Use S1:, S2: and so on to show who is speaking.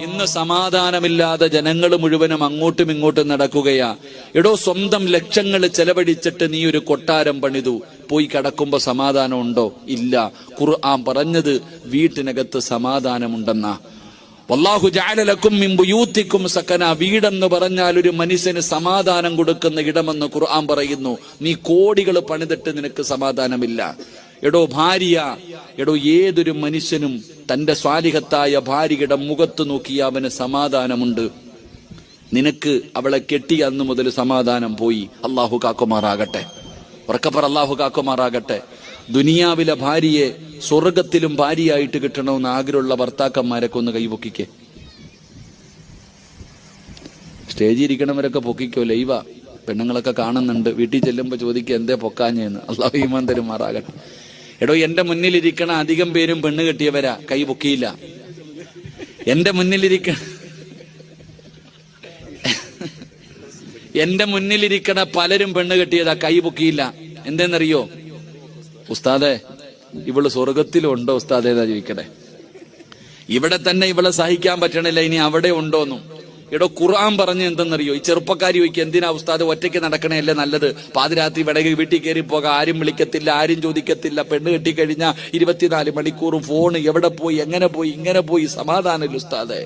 S1: ഇന്ന് സമാധാനമില്ലാതെ ജനങ്ങൾ മുഴുവനും അങ്ങോട്ടും ഇങ്ങോട്ടും നടക്കുകയാ. എടോ, സ്വന്തം ലക്ഷങ്ങൾ ചെലവഴിച്ചിട്ട് നീ ഒരു കൊട്ടാരം പണിതു, പോയി കിടക്കുമ്പോ സമാധാനം ഉണ്ടോ? ഇല്ല. ഖുർആൻ പറഞ്ഞത് വീട്ടിനകത്ത് സമാധാനമുണ്ടെന്നാ. വല്ലാഹു ജഅല ലക്കും മിൻ ബുയൂത്തിക്കും സകന. വീടെന്ന് പറഞ്ഞാൽ ഒരു മനുഷ്യന് സമാധാനം കൊടുക്കുന്ന ഇടമെന്ന് ഖുർആൻ പറയുന്നു. നീ കോടികൾ പണിതിട്ട് നിനക്ക് സമാധാനമില്ല. എടോ ഭാര്യ, എടോ ഏതൊരു മനുഷ്യനും തന്റെ സ്വാലിഹത്തായ ഭാര്യയുടെ മുഖത്ത് നോക്കിയ അവന് സമാധാനമുണ്ട്. നിനക്ക് അവളെ കെട്ടിയ അന്ന് മുതൽ സമാധാനം പോയി. അള്ളാഹു കാക്കുമാറാകട്ടെ. ഉറക്കപ്പറ, അള്ളാഹു കാക്കുമാറാകട്ടെ. ദുനിയാവിലെ ഭാര്യയെ സ്വർഗത്തിലും ഭാര്യയായിട്ട് കിട്ടണമെന്ന് ആഗ്രഹമുള്ള ഭർത്താക്കന്മാരൊക്കെ ഒന്ന് കൈപൊക്കിക്കേ. സ്റ്റേജിൽ ഇരിക്കണവരൊക്കെ പൊക്കിക്കോ. ലൈവ പെണ്ണുങ്ങളൊക്കെ കാണുന്നുണ്ട്. വീട്ടിൽ ചെല്ലുമ്പോ ചോദിക്കുക എന്തേ പൊക്കാഞ്ഞെന്ന്. അള്ളാഹു ഈമാൻ തരുമാറാകട്ടെ. എടോ, എന്റെ മുന്നിലിരിക്കണ അധികം പേരും പെണ്ണ് കെട്ടിയവരാ, കൈ പൊക്കിയില്ല. എന്റെ മുന്നിലിരിക്കണ പലരും പെണ്ണ് കെട്ടിയതാ, കൈ പൊക്കിയില്ല. എന്തെന്നറിയോ? ഉസ്താദെ, ഇവള് സ്വർഗത്തിലുണ്ടോ ഉസ്താദെ എന്നാ ചോദിക്കട്ടെ. ഇവിടെ തന്നെ ഇവളെ സഹിക്കാൻ പറ്റണില്ല, ഇനി അവിടെ ഉണ്ടോന്നും. എടോ, ഖുർആൻ പറഞ്ഞ എന്തെന്നറിയോ? ഈ ചെറുപ്പക്കാരി ചോദിക്കുക, എന്തിനാ ഉസ്താദ് ഒറ്റയ്ക്ക് നടക്കണേല്ലേ നല്ലത്? പാതിരാത്രി വീട്ടിൽ കയറി പോകാം, ആരും വിളിക്കത്തില്ല, ആരും ചോദിക്കത്തില്ല. പെണ്ണ് കെട്ടിക്കഴിഞ്ഞാൽ 24 മണിക്കൂറും ഫോണ്, എവിടെ പോയി, എങ്ങനെ പോയി, ഇങ്ങനെ പോയി, സമാധാനമില്ല ഉസ്താദെ.